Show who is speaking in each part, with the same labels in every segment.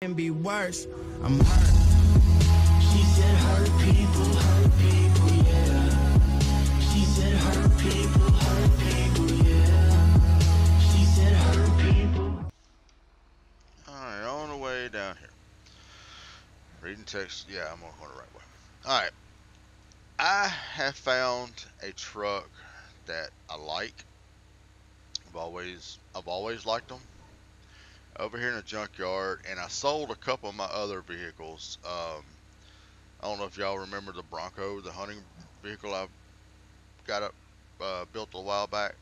Speaker 1: can be worse. I'm hurt.
Speaker 2: She said hurt people, yeah. She said hurt people, yeah. She said hurt people.
Speaker 3: Alright, on the way down here. Reading text, yeah, I'm going the right way. Alright. I have found a truck that I like. I've always liked them. Over here in the junkyard, and I sold a couple of my other vehicles. I don't know if y'all remember the Bronco, the hunting vehicle I got up built a while back,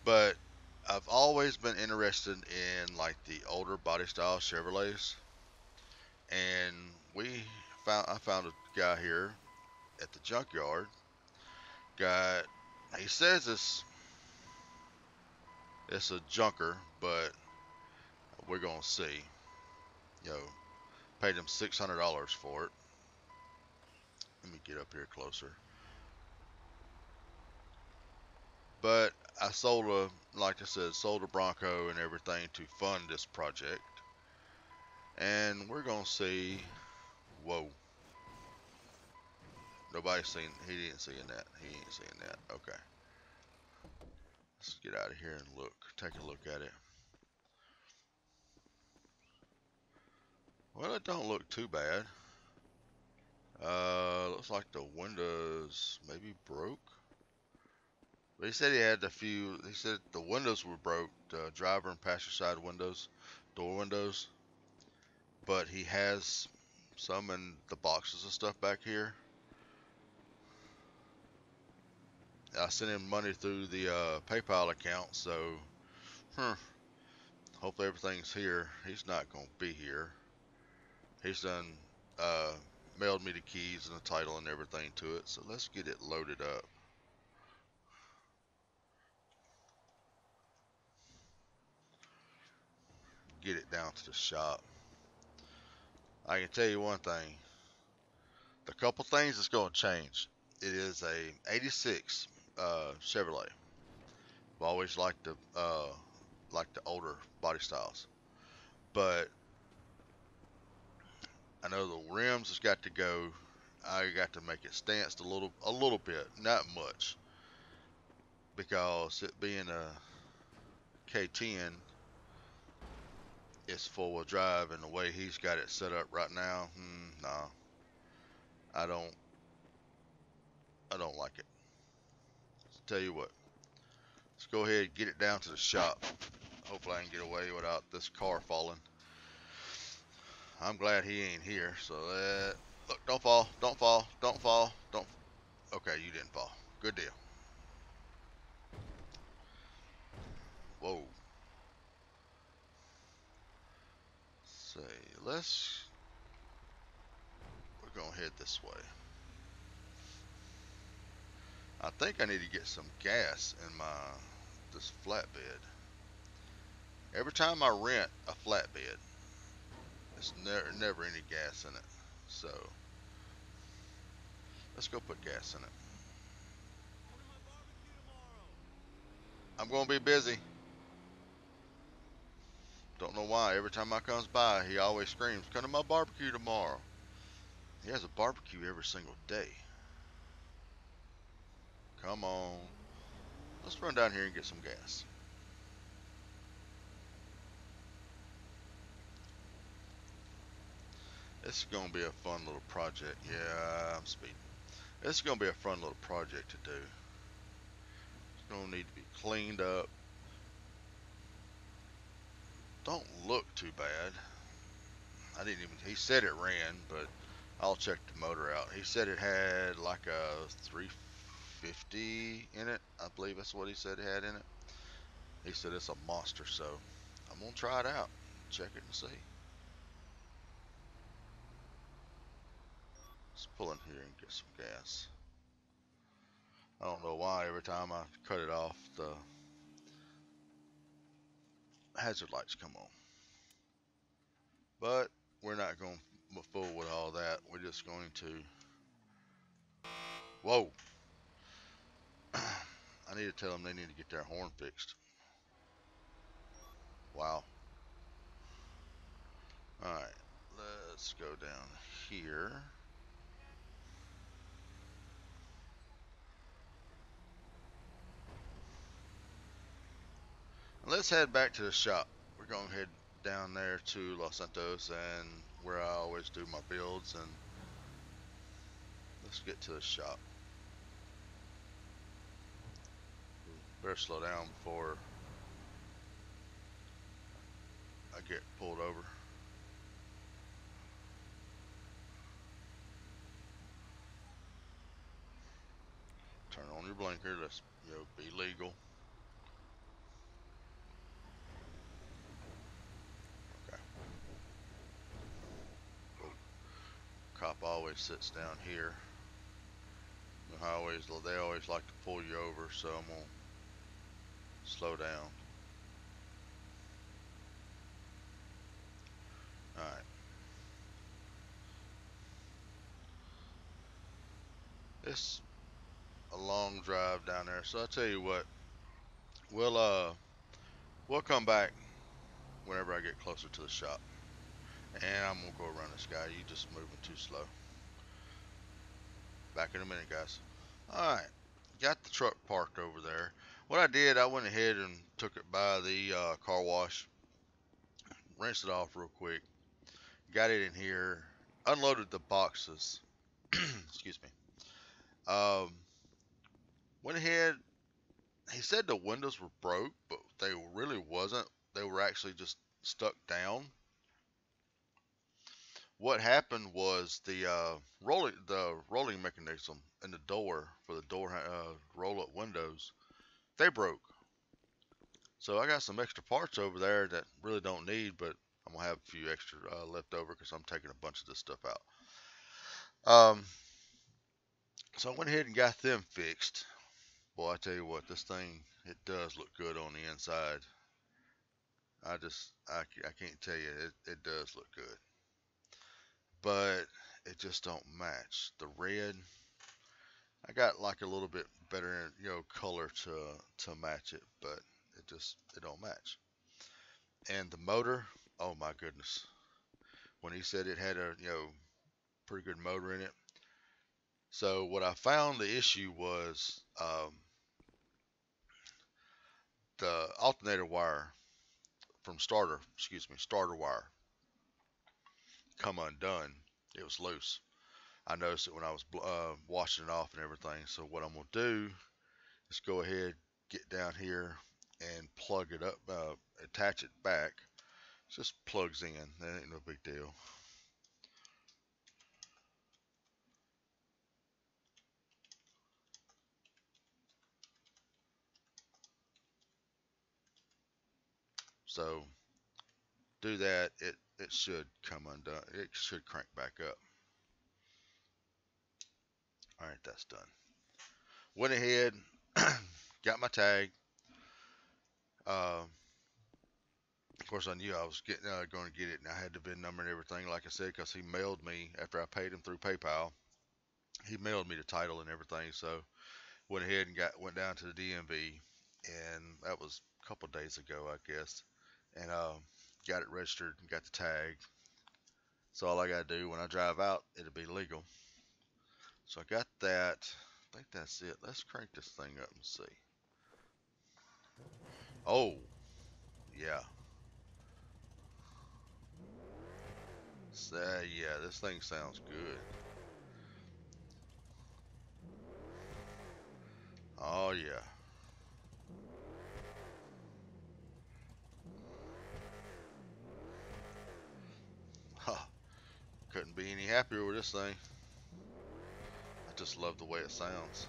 Speaker 3: but I've always been interested in like the older body style Chevrolets, and I found a guy here at the junkyard. He says it's a junker, but we're gonna see. Yo, paid him $600 for it. Let me get up here closer. But I sold like I said, sold a Bronco and everything to fund this project. And we're gonna see. Whoa. He ain't seeing that. He ain't seeing that. Okay. Let's get out of here and take a look at it. Well, it don't look too bad. Looks like the windows maybe broke. But he said he had he said the windows were broke, driver and passenger side windows, door windows. But he has some in the boxes of stuff back here. I sent him money through the PayPal account, so hopefully everything's here. He's not gonna be here. He's done mailed me the keys and the title and everything to it, so let's get it loaded up. Get it down to the shop. I can tell you one thing. The couple things that's going to change. It is a 86 Chevrolet. I've always liked the older body styles, but I know the rims has got to go. I got to make it stanced a little bit, not much, because it being a K10, it's four-wheel drive, and the way he's got it set up right now, nah, I don't like it. Tell you what, let's go ahead and get it down to the shop. Hopefully I can get away without this car falling. I'm glad he ain't here, so look, don't fall, don't fall, don't fall, don't. Okay, you didn't fall. Good deal. Whoa. Say, we're gonna head this way. I think I need to get some gas in this flatbed. Every time I rent a flatbed, it's never any gas in it. So let's go put gas in it. I'm gonna be busy. Don't know why. Every time I comes by, he always screams, "Come to my barbecue tomorrow." He has a barbecue every single day. Come on. Let's run down here and get some gas. This is going to be a fun little project. Yeah, I'm speeding. This is going to be a fun little project to do. It's going to need to be cleaned up. Don't look too bad. He said it ran, but I'll check the motor out. He said it had like a 350 in it. I believe that's what he said it had in it. He said it's a monster, so I'm going to try it out. Check it and see. Let's pull in here and get some gas. I don't know why every time I cut it off, the hazard lights come on. But we're not going to fool with all that. We're just going to... Whoa! I need to tell them they need to get their horn fixed. Wow. Alright. let's go down here. Let's head back to the shop. We're going to head down there to Los Santos and where I always do my builds, and let's get to the shop. Better slow down before I get pulled over. Turn on your blinker. Let's be legal. Okay. Oh, cop always sits down here. They always like to pull you over, so I'm gonna slow down. All right. It's a long drive down there, so I'll tell you what. We'll come back whenever I get closer to the shop, and I'm gonna go around this guy. You just moving too slow. Back in a minute, guys. All right. Got the truck parked over there. What I did, I went ahead and took it by the car wash, rinsed it off real quick, got it in here, unloaded the boxes. Excuse me. Um, Went ahead. He said the windows were broke, but they really wasn't. They were actually just stuck down. What happened was the rolling mechanism in the door for the door roll-up windows, they broke. So I got some extra parts over there that really don't need, but I'm gonna have a few extra left over because I'm taking a bunch of this stuff out. So I went ahead and got them fixed. Boy, I tell you what, this thing, it does look good on the inside. I can't tell you, it does look good, but it just don't match the red. I got like a little bit better, color to match it, but it don't match. And the motor, oh my goodness, when he said it had a pretty good motor in it. So what I found the issue was the alternator wire from starter wire come undone. It was loose. I noticed it when I was washing it off and everything. So what I'm gonna do is go ahead, get down here and plug it up, attach it back. It just plugs in. That ain't no big deal. So do that. It should come undone. It should crank back up. All right, that's done. Went ahead, got my tag. Of course, I knew I was going to get it, and I had the VIN number and everything, like I said, because he mailed me after I paid him through PayPal. He mailed me the title and everything, so went ahead and went down to the DMV, and that was a couple days ago, I guess, and got it registered and got the tag. So all I got to do when I drive out, it'll be legal. So I got that. I think that's it. Let's crank this thing up and see. Oh, yeah. So, yeah, this thing sounds good. Oh, yeah. Huh. Couldn't be any happier with this thing. I just love the way it sounds.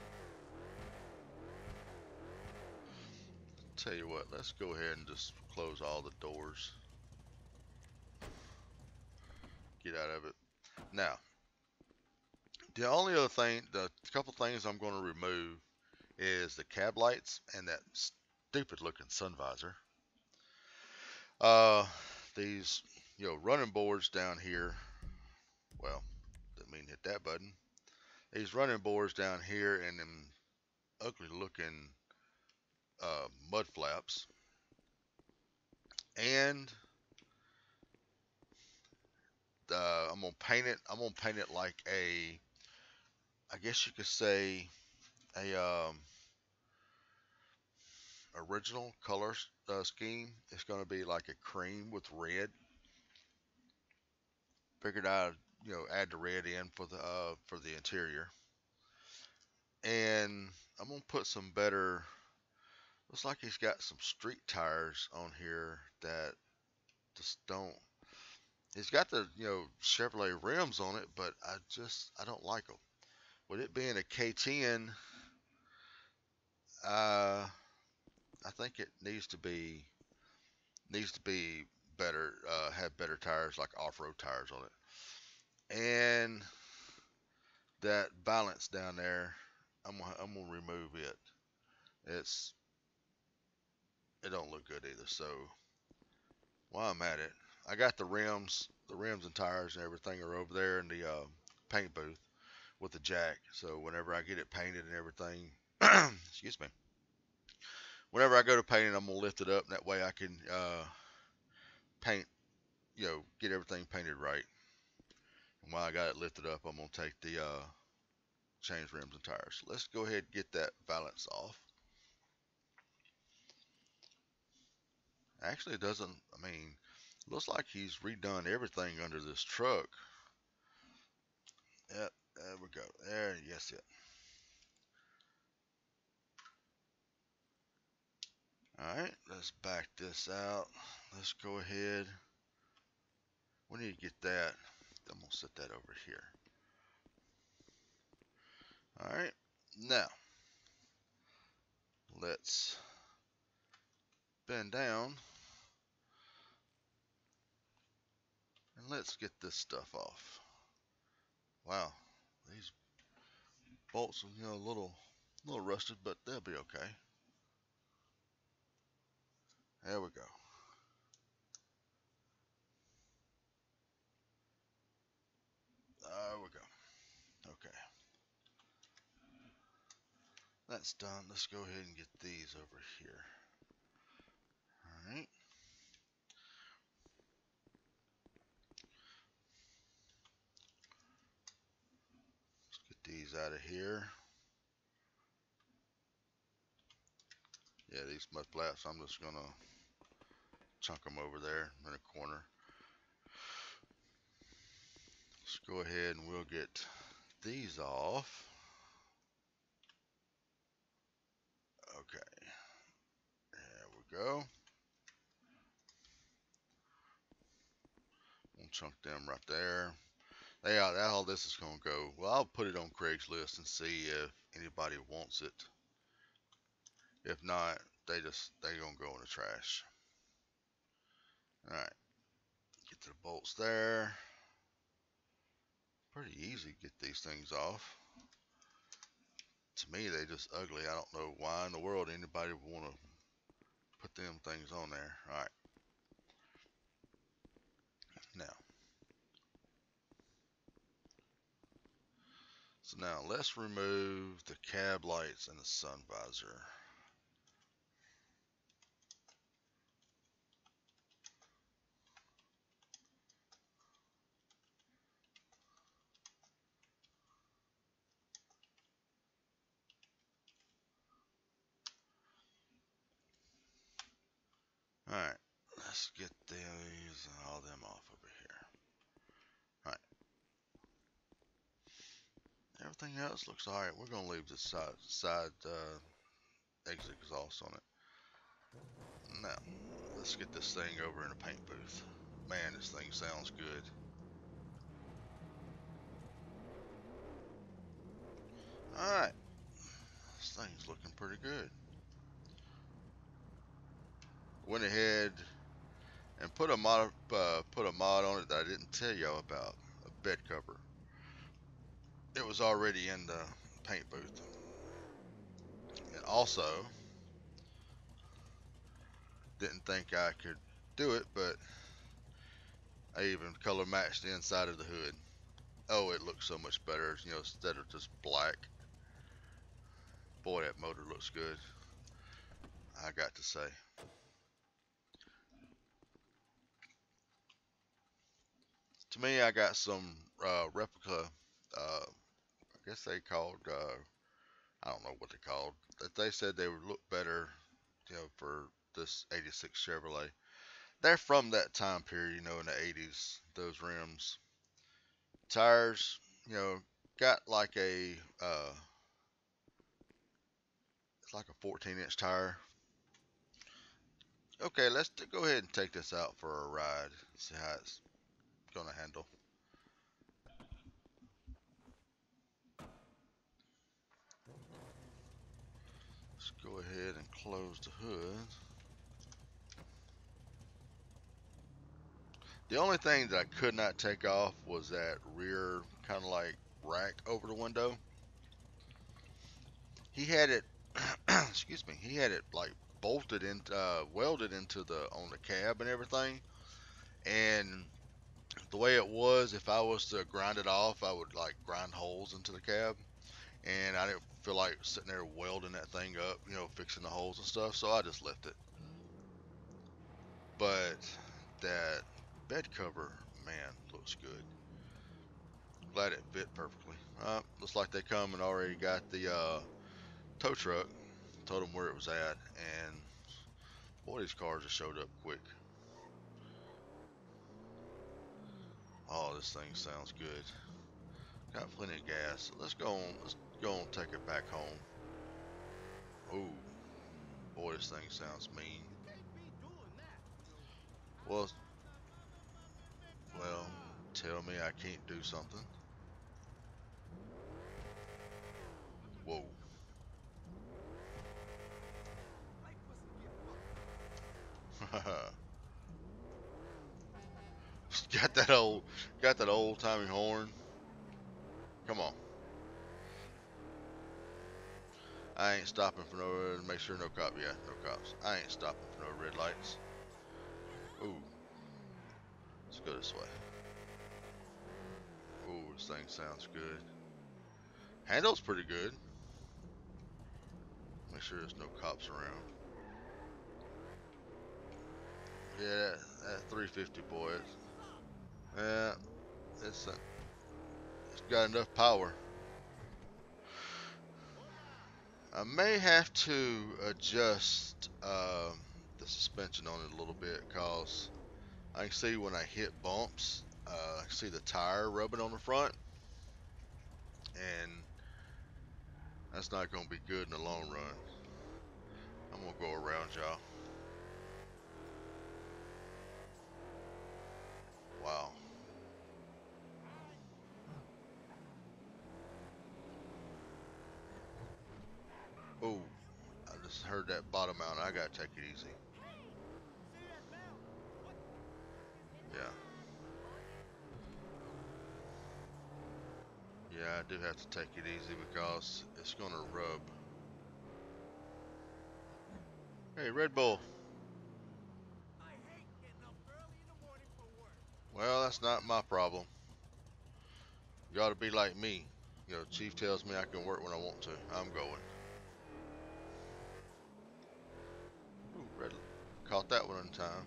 Speaker 3: Tell you what, let's go ahead and just close all the doors. Get out of it. Now, the only other thing, the couple things I'm going to remove is the cab lights and that stupid looking sun visor. These, running boards down here. Well, didn't mean to hit that button. These running boards down here and them ugly looking mud flaps. And I'm gonna paint it. I'm gonna paint it like a, I guess you could say a original color scheme. It's gonna be like a cream with red. Figured I'd add the red in for the interior, and I'm gonna put some better. Looks like he's got some street tires on here that just don't. He's got the Chevrolet rims on it, but I don't like them. With it being a K10, uh, I think it needs to be better. Have better tires, like off-road tires on it. And that balance down there, I'm gonna remove it. It's it don't look good either. So while I'm at it, I got the rims and tires and everything are over there in the paint booth with the jack. So whenever I get it painted and everything, excuse me. Whenever I go to paint it, I'm gonna lift it up, and that way I can paint, get everything painted right. And while I got it lifted up, I'm gonna take the change rims and tires. Let's go ahead and get that balance off. Actually, it doesn't. I mean, looks like he's redone everything under this truck. Yep, there we go. There, yes, it. All right, let's back this out. Let's go ahead. We need to get that. I'm gonna set that over here. All right, now let's bend down and let's get this stuff off. Wow, these bolts are a little rusted, but they'll be okay. There we go. There we go. Okay, that's done. Let's go ahead and get these over here. All right. Let's get these out of here. Yeah, these mud flaps, I'm just gonna chunk them over there in a corner. Let's go ahead and we'll get these off. Okay, there we go. We'll chunk them right there. Yeah, that all this is gonna go. Well, I'll put it on Craigslist and see if anybody wants it. If not, they gonna go in the trash. All right, get to the bolts there. Pretty easy to get these things off. To me, they just ugly. I don't know why in the world anybody would want to put them things on there. All right, now. So now let's remove the cab lights and the sun visor. Alright, let's get these and all them off over here. Alright. Everything else looks alright. We're going to leave the side exit exhaust on it. Now, let's get this thing over in the paint booth. Man, this thing sounds good. Alright. This thing's looking pretty good. Went ahead and put a mod on it that I didn't tell y'all about. A bed cover. It was already in the paint booth. And also, didn't think I could do it, but I even color matched the inside of the hood. Oh, it looks so much better, instead of just black. Boy, that motor looks good, I got to say. Let's To me, I got some replica. I guess they called. I don't know what they called. That they said they would look better, for this '86 Chevrolet. They're from that time period, in the '80s. Those rims, tires, got like it's like a 14-inch tire. Okay, let's go ahead and take this out for a ride. See how it's gonna handle. Let's go ahead and close the hood. The only thing that I could not take off was that rear kind of like rack over the window. He had it, excuse me, he had it like bolted in, welded into the on the cab and everything. And the way it was, if I was to grind it off, I would like grind holes into the cab, and I didn't feel like sitting there welding that thing up, fixing the holes and stuff. So I just left it. But that bed cover, man, looks good. Glad it fit perfectly. Looks like they come and already got the tow truck. Told them where it was at, and boy, these cars just showed up quick. Oh, this thing sounds good. Got plenty of gas. So let's go on. Let's go on and take it back home. Ooh, boy, this thing sounds mean. Well, well, tell me I can't do something. Whoa. got that old timey horn. Come on. I ain't stopping for no, make sure no cop, yeah, no cops. I ain't stopping for no red lights. Ooh. Let's go this way. Ooh, this thing sounds good. Handle's pretty good. Make sure there's no cops around. Yeah, that 350 boy. Yeah, it's got enough power. I may have to adjust the suspension on it a little bit, cause I can see when I hit bumps, I can see the tire rubbing on the front, and that's not gonna be good in the long run. I'm gonna go around y'all. Wow. Oh, I just heard that bottom out. I gotta take it easy. Yeah. Yeah, I do have to take it easy because it's gonna rub. Hey, Red Bull. Well, that's not my problem. You ought to be like me. Chief tells me I can work when I want to. I'm going. Ooh, red. Caught that one in time.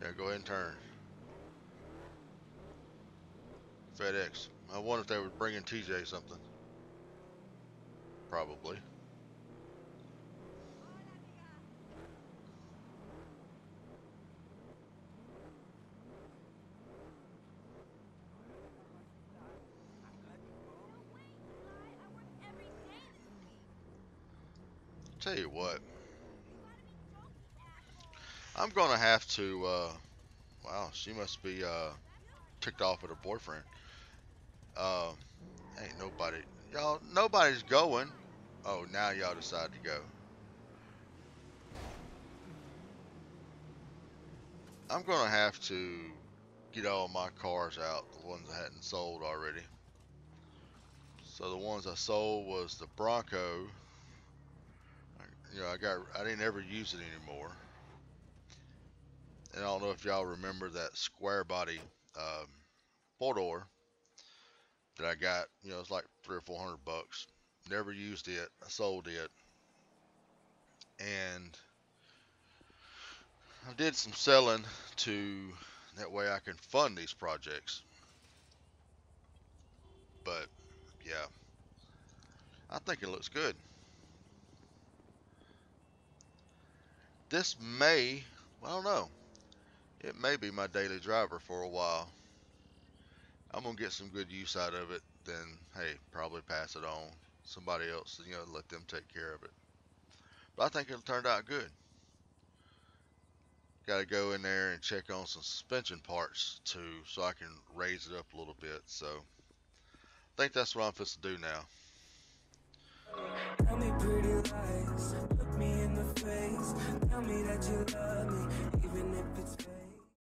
Speaker 3: Yeah, go ahead and turn. FedEx. I wonder if they were bringing TJ something. Probably. Tell you what. I'm gonna have to. Wow, she must be ticked off at her boyfriend. Uh, ain't nobody. Y'all, nobody's going. Oh, now y'all decide to go. I'm gonna have to get all my cars out, the ones I hadn't sold already. So the ones I sold was the Bronco. I didn't ever use it anymore. And I don't know if y'all remember that square body um, 4-door that I got. It's like 300 or 400 bucks. Never used it. I sold it, and I did some selling to That way I can fund these projects. But yeah, I think it looks good. This may, I don't know, it may be my daily driver for a while. I'm gonna get some good use out of it. Then hey, probably pass it on somebody else. Let them take care of it. But I think it'll turn out good. Got to go in there and check on some suspension parts too, so I can raise it up a little bit. So I think that's what I'm supposed to do now.
Speaker 2: Tell me pretty lies, look me in the face. Tell me that you love me, even if it's fake.